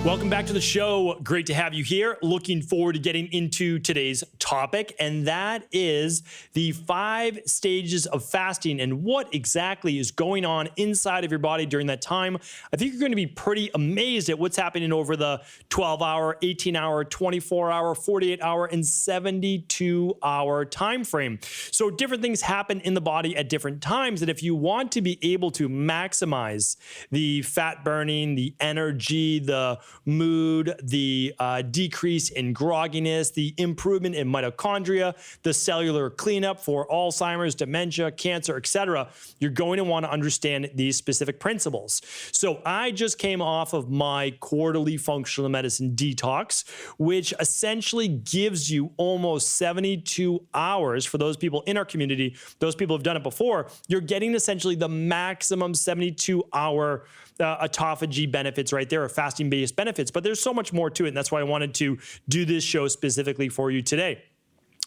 Welcome back to the show. Great to have you here. Looking forward to getting into today's topic, and that is the 5 stages of fasting and what exactly is going on inside of your body during that time. I think you're going to be pretty amazed at what's happening over the 12-hour, 18-hour, 24-hour, 48-hour, and 72-hour time frame. So different things happen in the body at different times, and if you want to be able to maximize the fat burning, the energy, the mood, the decrease in grogginess, the improvement in mitochondria, the cellular cleanup for Alzheimer's, dementia, cancer, etc., you're going to want to understand these specific principles. So I just came off of my quarterly functional medicine detox, which essentially gives you almost 72 hours for those people in our community. Those people who've done it before. You're getting essentially the maximum 72-hour autophagy benefits right there, or fasting-based benefits, but there's so much more to it, and that's why I wanted to do this show specifically for you today.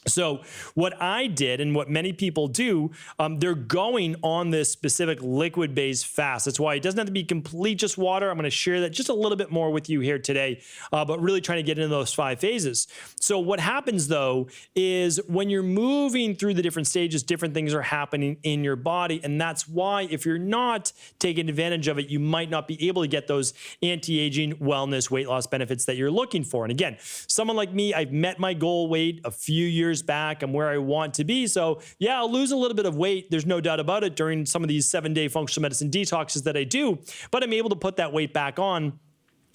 So what I did, and what many people do, they're going on this specific liquid-based fast. That's why it doesn't have to be complete just water. I'm going to share that just a little bit more with you here today, but really trying to get into those 5 phases. So what happens, though, is when you're moving through the different stages, different things are happening in your body, and that's why if you're not taking advantage of it, you might not be able to get those anti-aging, wellness, weight loss benefits that you're looking for. And again, someone like me, I've met my goal weight a few years back. I'm where I want to be. So yeah, I'll lose a little bit of weight. There's no doubt about it during some of these 7-day functional medicine detoxes that I do, but I'm able to put that weight back on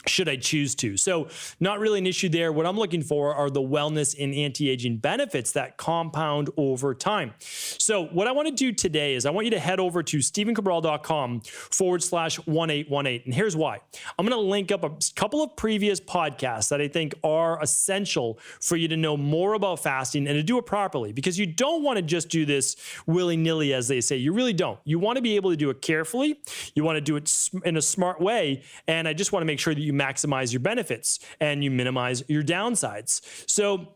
should I choose to. So not really an issue there. What I'm looking for are the wellness and anti-aging benefits that compound over time. So what I want to do today is I want you to head over to stevencabral.com/1818. And here's why. I'm going to link up a couple of previous podcasts that I think are essential for you to know more about fasting and to do it properly, because you don't want to just do this willy-nilly, as they say. You really don't. You want to be able to do it carefully. You want to do it in a smart way. And I just want to make sure that you maximize your benefits and you minimize your downsides. So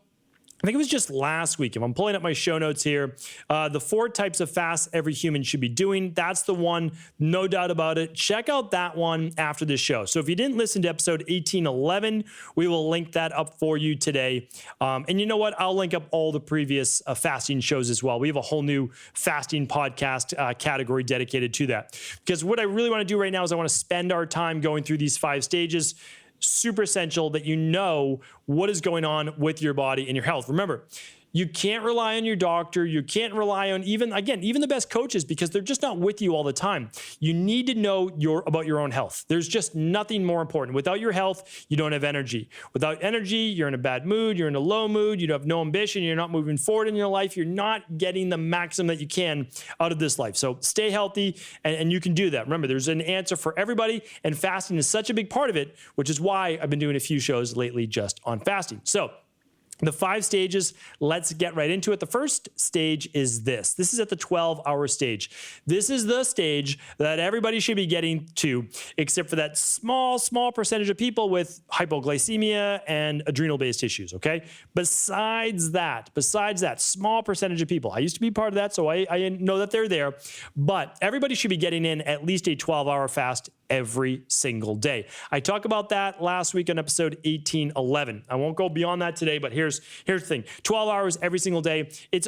I think it was just last week, if I'm pulling up my show notes here, the 4 types of fasts every human should be doing. That's the one, no doubt about it. Check out that one after this show. So if you didn't listen to episode 1811, we will link that up for you today. And you know what? I'll link up all the previous fasting shows as well. We have a whole new fasting podcast category dedicated to that. Because what I really want to do right now is I want to spend our time going through these 5 stages. Super essential that you know what is going on with your body and your health. Remember, you can't rely on your doctor. You can't rely on even the best coaches, because they're just not with you all the time. You need to know about your own health. There's just nothing more important. Without your health, you don't have energy. Without energy, you're in a bad mood. You're in a low mood. You have no ambition. You're not moving forward in your life. You're not getting the maximum that you can out of this life. So stay healthy, and you can do that. Remember, there's an answer for everybody, and fasting is such a big part of it, which is why I've been doing a few shows lately just on fasting. So the 5 stages, let's get right into it. The first stage is this. This is at the 12-hour stage. This is the stage that everybody should be getting to, except for that small percentage of people with hypoglycemia and adrenal-based issues, okay? Besides that, small percentage of people. I used to be part of that, so I know that they're there, but everybody should be getting in at least a 12-hour fast every single day. I talked about that last week on episode 1811. I won't go beyond that today, but here's the thing. 12 hours every single day. It's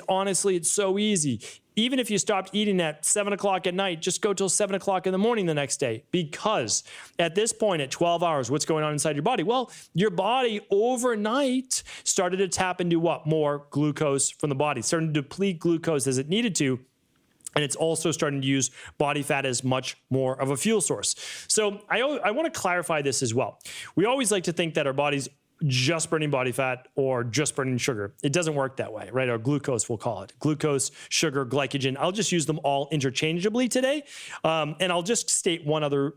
so easy. Even if you stopped eating at 7 o'clock at night, just go till 7 o'clock in the morning the next day. Because at this point, at 12 hours, what's going on inside your body? Well, your body overnight started to tap into what? More glucose from the body, starting to deplete glucose as it needed to. And it's also starting to use body fat as much more of a fuel source. So I want to clarify this as well. We always like to think that our body's just burning body fat or just burning sugar. It doesn't work that way, right? Or glucose, we'll call it. Glucose, sugar, glycogen. I'll just use them all interchangeably today. And I'll just state one other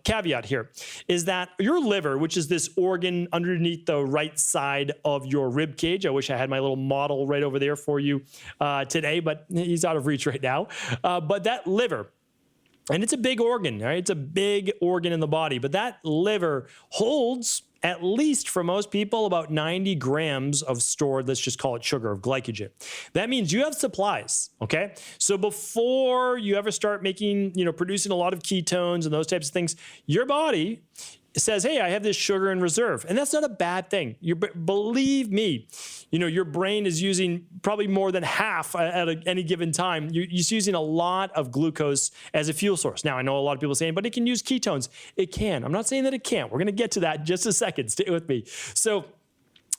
caveat here, is that your liver, which is this organ underneath the right side of your rib cage. I wish I had my little model right over there for you today, but he's out of reach right now. But that liver, and it's a big organ, right? It's a big organ in the body, but that liver holds, at least for most people, about 90 grams of stored, let's just call it sugar, of glycogen. That means you have supplies, okay? So before you ever start making, producing a lot of ketones and those types of things, your body says, hey, I have this sugar in reserve. And that's not a bad thing. Believe me, your brain is using probably more than half at any given time. You're using a lot of glucose as a fuel source. Now, I know a lot of people saying, but it can use ketones. It can. I'm not saying that it can't. We're going to get to that in just a second. Stay with me. So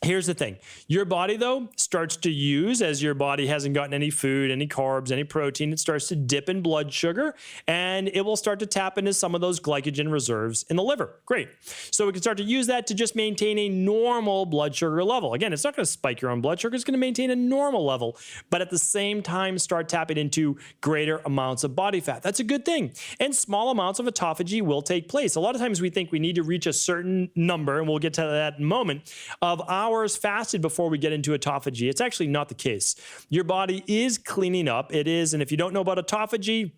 here's the thing. Your body, though, starts to use, as your body hasn't gotten any food, any carbs, any protein, it starts to dip in blood sugar, and it will start to tap into some of those glycogen reserves in the liver. Great. So we can start to use that to just maintain a normal blood sugar level. Again, it's not going to spike your own blood sugar. It's going to maintain a normal level, but at the same time, start tapping into greater amounts of body fat. That's a good thing. And small amounts of autophagy will take place. A lot of times we think we need to reach a certain number, and we'll get to that in a moment, of hours fasted before we get into autophagy. It's actually not the case. Your body is cleaning up. It is, and if you don't know about autophagy,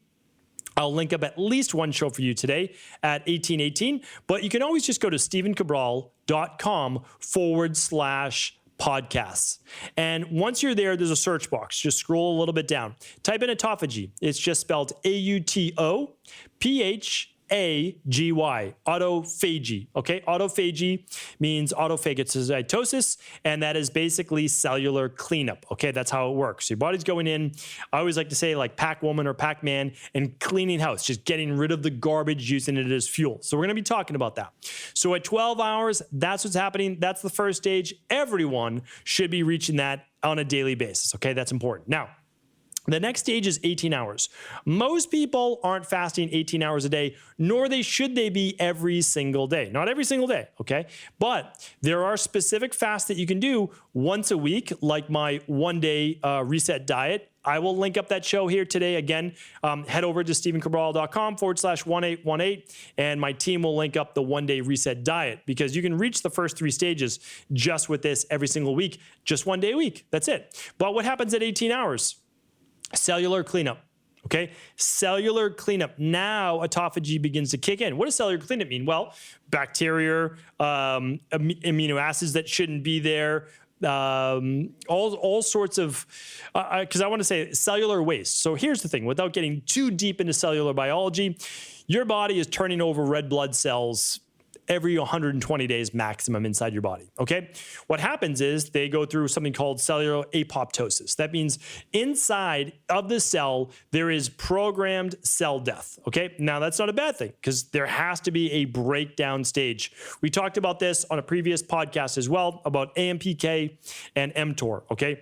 I'll link up at least one show for you today at 1818, but you can always just go to stevencabral.com/podcasts. And once you're there, there's a search box. Just scroll a little bit down. Type in autophagy. It's just spelled AUTOPHAGY, autophagy, okay? Autophagy means autophagocytosis, and that is basically cellular cleanup, okay? That's how it works. Your body's going in, I always like to say like Pac-Woman or Pac-Man, and cleaning house, just getting rid of the garbage, using it as fuel. So we're gonna be talking about that. So at 12 hours, that's what's happening. That's the first stage. Everyone should be reaching that on a daily basis, okay? That's important. Now, the next stage is 18 hours. Most people aren't fasting 18 hours a day, nor should they be every single day. Not every single day, okay? But there are specific fasts that you can do once a week, like my one-day reset diet. I will link up that show here today. Again, head over to stevencabral.com/1818, and my team will link up the one-day reset diet, because you can reach the first 3 stages just with this every single week, just one day a week. That's it. But what happens at 18 hours? Cellular cleanup, okay? Cellular cleanup. Now autophagy begins to kick in. What does cellular cleanup mean? Well, bacteria, amino acids that shouldn't be there, all sorts of, because I want to say cellular waste. So here's the thing, without getting too deep into cellular biology, your body is turning over red blood cells every 120 days maximum inside your body, okay? What happens is they go through something called cellular apoptosis. That means inside of the cell, there is programmed cell death, okay? Now, that's not a bad thing, because there has to be a breakdown stage. We talked about this on a previous podcast as well, about AMPK and mTOR, okay?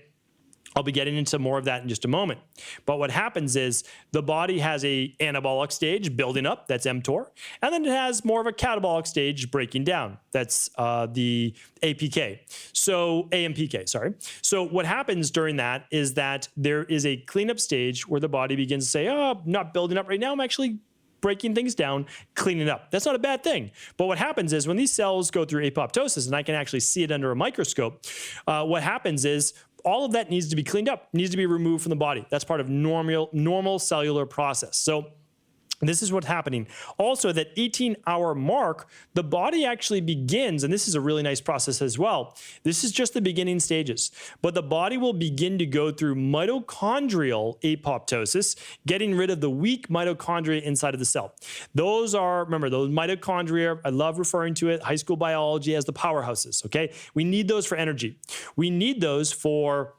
I'll be getting into more of that in just a moment. But what happens is the body has a anabolic stage building up, that's mTOR, and then it has more of a catabolic stage breaking down, that's the APK. So AMPK, sorry. So what happens during that is that there is a cleanup stage where the body begins to say, oh, I'm not building up right now, I'm actually breaking things down, cleaning up. That's not a bad thing. But what happens is when these cells go through apoptosis, and I can actually see it under a microscope, what happens is all of that needs to be cleaned up, needs to be removed from the body. That's part of normal cellular process. So this is what's happening. Also, that 18-hour mark, the body actually begins, and this is a really nice process as well. This is just the beginning stages, but the body will begin to go through mitochondrial apoptosis, getting rid of the weak mitochondria inside of the cell. Those are, remember, those mitochondria, I love referring to it, high school biology, as the powerhouses, okay? We need those for energy. We need those for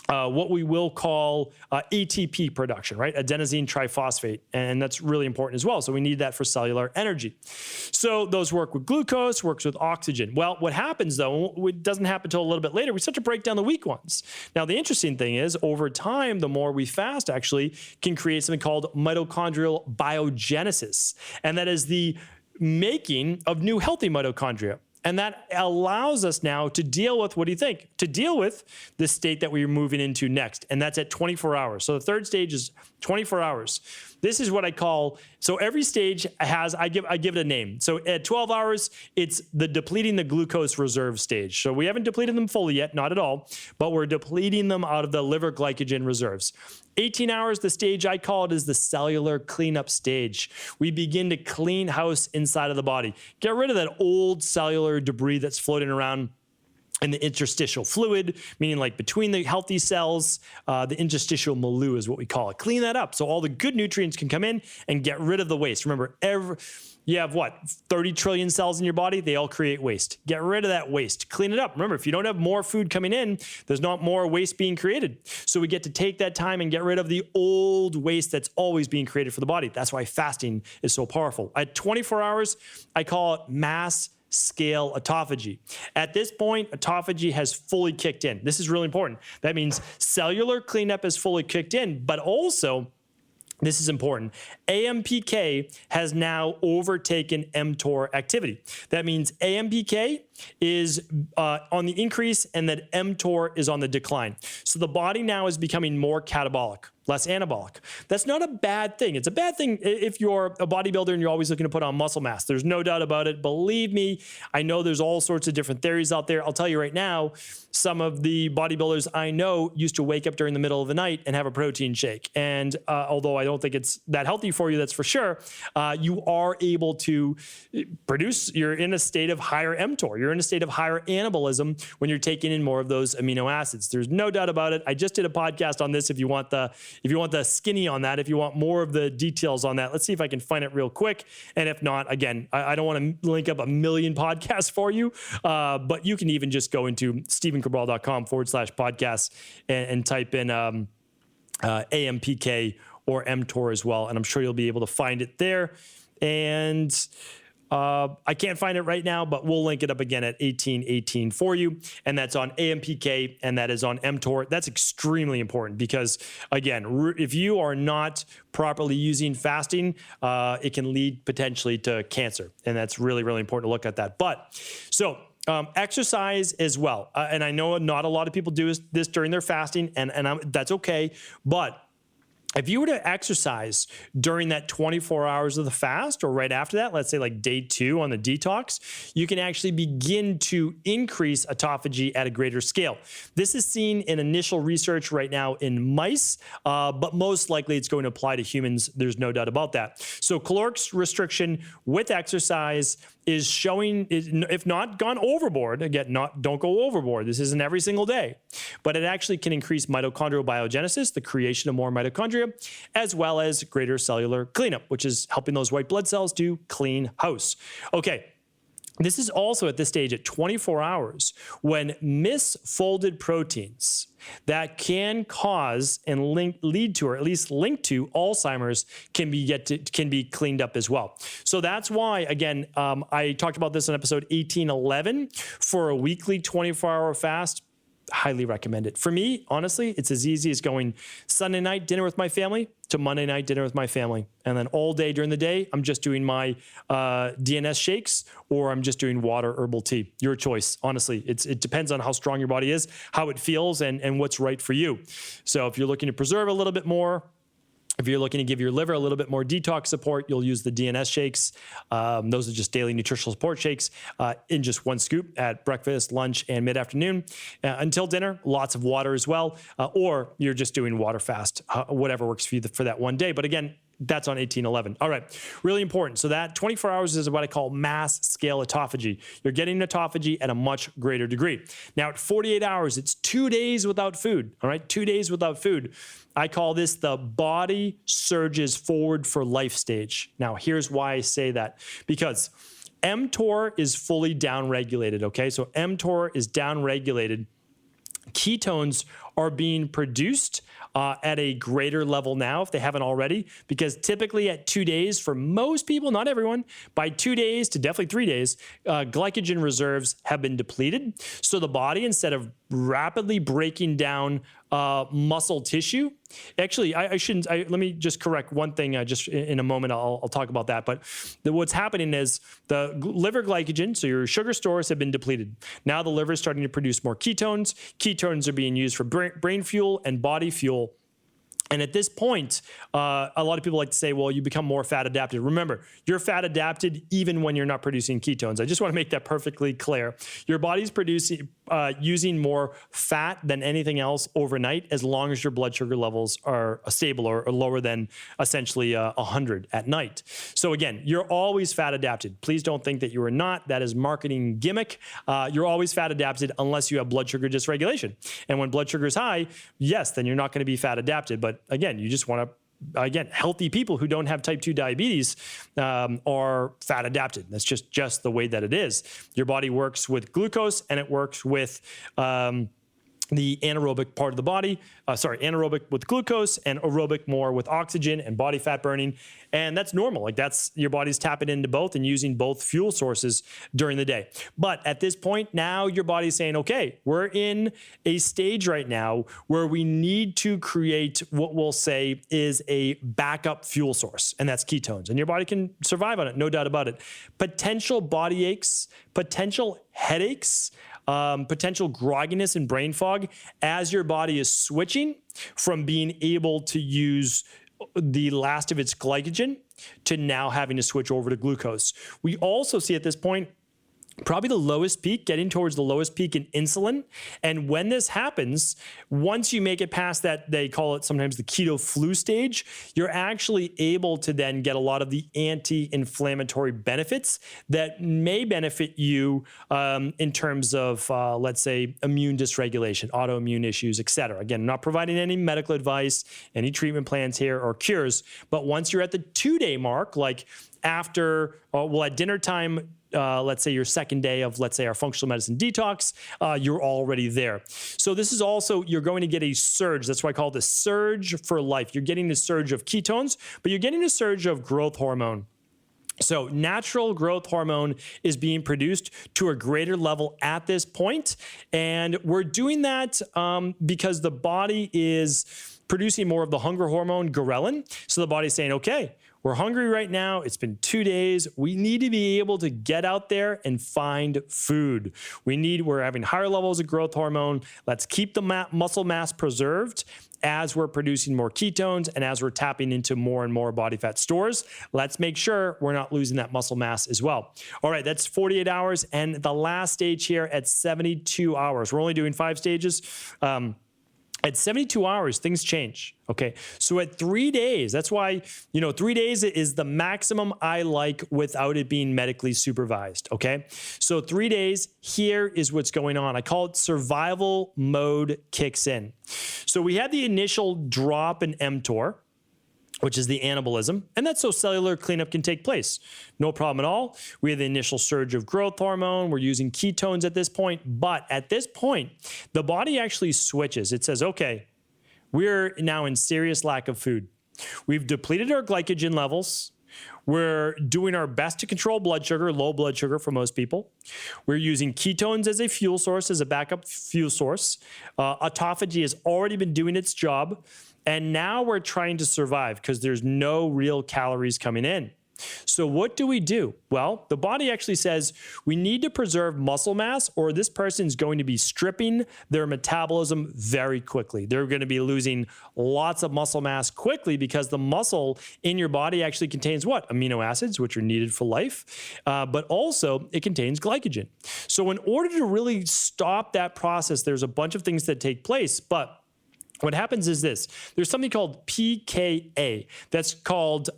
what we will call ATP production, right? Adenosine triphosphate. And that's really important as well. So we need that for cellular energy. So those work with glucose, works with oxygen. Well, what happens though, it doesn't happen until a little bit later, we start to break down the weak ones. Now, the interesting thing is over time, the more we fast actually can create something called mitochondrial biogenesis. And that is the making of new healthy mitochondria. And that allows us now to deal with, what do you think? To deal with the state that we're moving into next. And that's at 24 hours. So the third stage is 24 hours. This is what I call, so every stage has, I give it a name. So at 12 hours, it's the depleting the glucose reserve stage. So we haven't depleted them fully yet, not at all, but we're depleting them out of the liver glycogen reserves. 18 hours, the stage I call it is the cellular cleanup stage. We begin to clean house inside of the body. Get rid of that old cellular debris that's floating around. and the interstitial fluid, meaning like between the healthy cells, the interstitial milieu is what we call it. Clean that up so all the good nutrients can come in and get rid of the waste. Remember, you have what, 30 trillion cells in your body? They all create waste. Get rid of that waste. Clean it up. Remember, if you don't have more food coming in, there's not more waste being created. So we get to take that time and get rid of the old waste that's always being created for the body. That's why fasting is so powerful. At 24 hours, I call it mass scale autophagy. At this point, autophagy has fully kicked in. This is really important. That means cellular cleanup has fully kicked in, but also, this is important, AMPK has now overtaken mTOR activity. That means AMPK is on the increase and that mTOR is on the decline. So the body now is becoming more catabolic, less anabolic. That's not a bad thing. It's a bad thing if you're a bodybuilder and you're always looking to put on muscle mass. There's no doubt about it. Believe me, I know there's all sorts of different theories out there. I'll tell you right now, some of the bodybuilders I know used to wake up during the middle of the night and have a protein shake. And although I don't think it's that healthy for you, that's for sure, you are able to produce, you're in a state of higher mTOR. You're in a state of higher anabolism when you're taking in more of those amino acids. There's no doubt about it. I just did a podcast on this if you want the skinny on that, if you want more of the details on that. Let's see if I can find it real quick. And if not, again, I don't want to link up a million podcasts for you, but you can even just go into stevencabral.com/podcasts and type in AMPK or mTOR as well. And I'm sure you'll be able to find it there. And I can't find it right now, but we'll link it up again at 1818 for you. And that's on AMPK and that is on mTOR. That's extremely important because, again, if you are not properly using fasting, it can lead potentially to cancer. And that's really, really important to look at that. But so exercise as well. And I know not a lot of people do this during their fasting, and that's okay. But if you were to exercise during that 24 hours of the fast or right after that, let's say like day 2 on the detox, you can actually begin to increase autophagy at a greater scale. This is seen in initial research right now in mice, but most likely it's going to apply to humans. There's no doubt about that. So caloric restriction with exercise is showing, if not gone overboard, again, don't go overboard. This isn't every single day, but it actually can increase mitochondrial biogenesis, the creation of more mitochondria, as well as greater cellular cleanup, which is helping those white blood cells do clean house. Okay. This is also at this stage at 24 hours when misfolded proteins that can cause and lead to, or at least link to Alzheimer's can be cleaned up as well. So that's why, again, I talked about this in episode 1811 for a weekly 24-hour fast. Highly recommend it. For me, honestly, it's as easy as going Sunday night dinner with my family to Monday night dinner with my family. And then all day during the day, I'm just doing my DNS shakes or I'm just doing water herbal tea. Your choice. Honestly, it depends on how strong your body is, how it feels, and what's right for you. So if you're looking to preserve a little bit more, if you're looking to give your liver a little bit more detox support, you'll use the DNS shakes. Those are just daily nutritional support shakes in just one scoop at breakfast, lunch, and mid-afternoon. Until dinner, lots of water as well. Or you're just doing water fast, whatever works for you for that one day. But again, that's on 1811. All right, really important. So that 24 hours is what I call mass scale autophagy. You're getting autophagy at a much greater degree. Now at 48 hours, it's 2 days without food. All right, 2 days without food. I call this the body surges forward for life stage. Now here's why I say that. Because mTOR is fully downregulated, okay? So mTOR is downregulated. Ketones are being produced at a greater level now, if they haven't already, because typically at 2 days, for most people, not everyone, by 2 days to definitely 3 days, glycogen reserves have been depleted. So the body, instead of rapidly breaking down muscle tissue, actually, let me just correct one thing. Just in a moment, I'll talk about that. But what's happening is the liver glycogen, so your sugar stores have been depleted. Now the liver is starting to produce more ketones. Ketones are being used for brain fuel and body fuel. And at this point, a lot of people like to say, well, you become more fat adapted. Remember, you're fat adapted even when you're not producing ketones. I just want to make that perfectly clear. Your body's producing, using more fat than anything else overnight, as long as your blood sugar levels are stable or lower than essentially 100 at night. So again, you're always fat adapted. Please don't think that you are not. That is marketing gimmick. You're always fat adapted unless you have blood sugar dysregulation. And when blood sugar is high, yes, then you're not going to be fat adapted. But again, you just want to, again, healthy people who don't have type 2 diabetes are fat adapted. That's just the way that it is. Your body works with glucose and it works with the anaerobic part of the body, anaerobic with glucose and aerobic more with oxygen and body fat burning. And that's normal. Like that's your body's tapping into both and using both fuel sources during the day. But at this point, now your body's saying, okay, we're in a stage right now where we need to create what we'll say is a backup fuel source, and that's ketones. And your body can survive on it, no doubt about it. Potential body aches, potential headaches, potential grogginess and brain fog as your body is switching from being able to use the last of its glycogen to now having to switch over to glucose. We also see at this point probably the lowest peak, getting towards the lowest peak in insulin. And when this happens, once you make it past that, they call it sometimes the keto flu stage, you're actually able to then get a lot of the anti-inflammatory benefits that may benefit you in terms of, let's say, immune dysregulation, autoimmune issues, et cetera. Again, I'm not providing any medical advice, any treatment plans here or cures, but once you're at the 2-day mark, like after, at dinner time, let's say your second day of, let's say, our functional medicine detox, you're already there. So this is also, you're going to get a surge. That's why I call it the surge for life. You're getting a surge of ketones, but you're getting a surge of growth hormone. So natural growth hormone is being produced to a greater level at this point. And we're doing that because the body is producing more of the hunger hormone, ghrelin. So the body's saying, okay, we're hungry right now. It's been 2 days. We need to be able to get out there and find food. We're having higher levels of growth hormone. Let's keep the muscle mass preserved as we're producing more ketones and as we're tapping into more and more body fat stores. Let's make sure we're not losing that muscle mass as well. All right, that's 48 hours. And the last stage here at 72 hours. We're only doing 5 stages. At 72 hours, things change, okay? So at 3 days, that's why, 3 days is the maximum I like without it being medically supervised, okay? So 3 days, here is what's going on. I call it survival mode kicks in. So we had the initial drop in mTOR, which is the anabolism, and that's so cellular cleanup can take place. No problem at all. We have the initial surge of growth hormone. We're using ketones at this point, but at this point, the body actually switches. It says, okay, we're now in serious lack of food. We've depleted our glycogen levels. We're doing our best to control blood sugar, low blood sugar for most people. We're using ketones as a fuel source, as a backup fuel source. Autophagy has already been doing its job. And now we're trying to survive because there's no real calories coming in. So what do? Well, the body actually says we need to preserve muscle mass or this person's going to be stripping their metabolism very quickly. They're going to be losing lots of muscle mass quickly because the muscle in your body actually contains what? Amino acids, which are needed for life, but also it contains glycogen. So in order to really stop that process, there's a bunch of things that take place, but what happens is this. There's something called pKa. That's called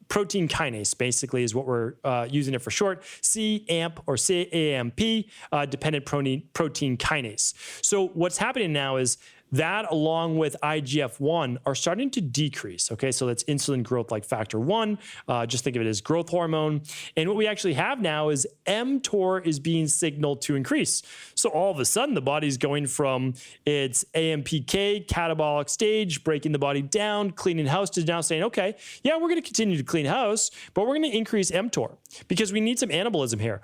protein kinase, basically, is what we're using it for short. CAMP or CAMP, dependent protein kinase. So what's happening now is that along with IGF-1 are starting to decrease, okay? So that's insulin growth like factor 1. Just think of it as growth hormone. And what we actually have now is mTOR is being signaled to increase. So all of a sudden, the body's going from its AMPK, catabolic stage, breaking the body down, cleaning house, to now saying, okay, yeah, we're going to continue to clean house, but we're going to increase mTOR because we need some anabolism here,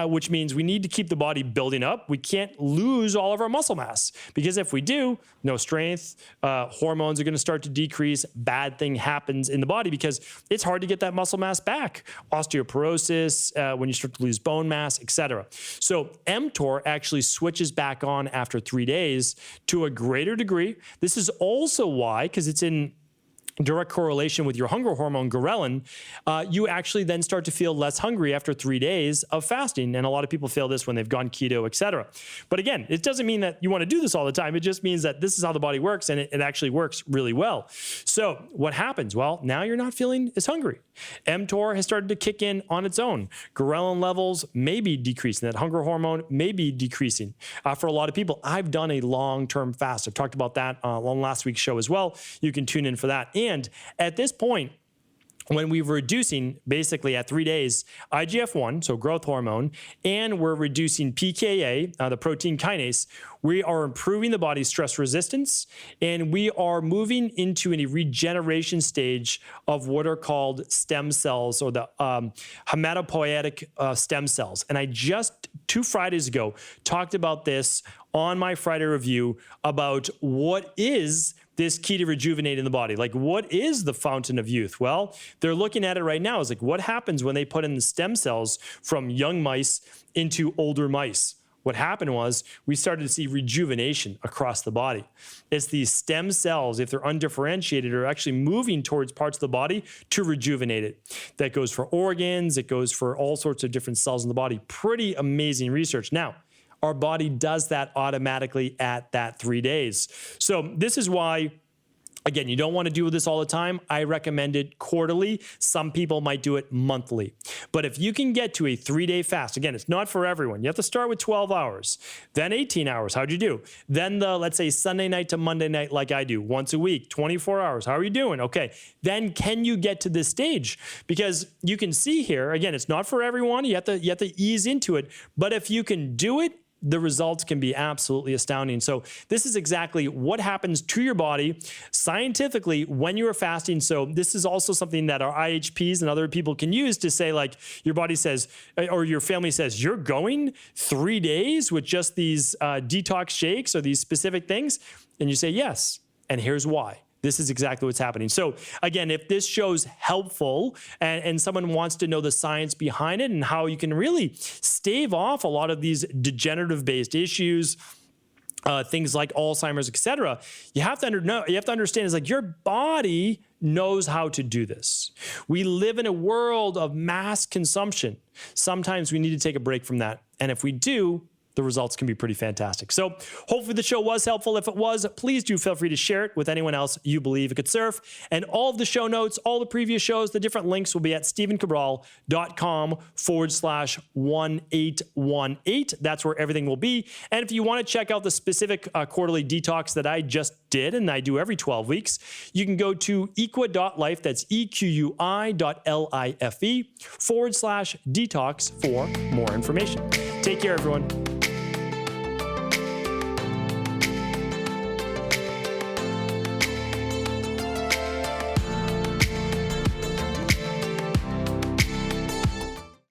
which means we need to keep the body building up. We can't lose all of our muscle mass because if we do, do? No strength. Hormones are going to start to decrease. Bad thing happens in the body because it's hard to get that muscle mass back. Osteoporosis, when you start to lose bone mass, etc. So mTOR actually switches back on after 3 days to a greater degree. This is also why, because it's in direct correlation with your hunger hormone, ghrelin, you actually then start to feel less hungry after 3 days of fasting. And a lot of people feel this when they've gone keto, etc. But again, it doesn't mean that you want to do this all the time. It just means that this is how the body works, and it actually works really well. So what happens? Well, now you're not feeling as hungry. mTOR has started to kick in on its own. Ghrelin levels may be decreasing. That hunger hormone may be decreasing. For a lot of people, I've done a long-term fast. I've talked about that on last week's show as well. You can tune in for that. And at this point, when we're reducing basically at 3 days IGF-1, so growth hormone, and we're reducing PKA, the protein kinase, we are improving the body's stress resistance, and we are moving into a regeneration stage of what are called stem cells, or the hematopoietic stem cells. And I just 2 Fridays ago talked about this on my Friday review about what is this key to rejuvenate in the body. Like, what is the fountain of youth? Well, they're looking at it right now. It's like, what happens when they put in the stem cells from young mice into older mice? What happened was we started to see rejuvenation across the body. It's these stem cells, if they're undifferentiated, are actually moving towards parts of the body to rejuvenate it. That goes for organs. It goes for all sorts of different cells in the body. Pretty amazing research. Now, our body does that automatically at that 3 days. So this is why, again, you don't want to do this all the time. I recommend it quarterly. Some people might do it monthly. But if you can get to a 3-day fast, again, it's not for everyone. You have to start with 12 hours, then 18 hours. How'd you do? Then let's say Sunday night to Monday night, like I do, once a week, 24 hours. How are you doing? Okay. Then can you get to this stage? Because you can see here, again, it's not for everyone. You have to ease into it. But if you can do it, the results can be absolutely astounding. So this is exactly what happens to your body scientifically when you are fasting. So this is also something that our IHPs and other people can use to say, like, your body says, or your family says, you're going 3 days with just these detox shakes or these specific things. And you say, yes. And here's why. This is exactly what's happening. So again, if this show's helpful and someone wants to know the science behind it and how you can really stave off a lot of these degenerative-based issues, things like Alzheimer's, etc., you have to understand is like your body knows how to do this. We live in a world of mass consumption. Sometimes we need to take a break from that. And if we do, the results can be pretty fantastic. So hopefully the show was helpful. If it was, please do feel free to share it with anyone else you believe it could serve. And all of the show notes, all the previous shows, the different links will be at stephencabral.com/1818. That's where everything will be. And if you want to check out the specific quarterly detox that I just did, and I do every 12 weeks, you can go to equi.life, that's EQUI.LIFE /detox for more information. Take care, everyone.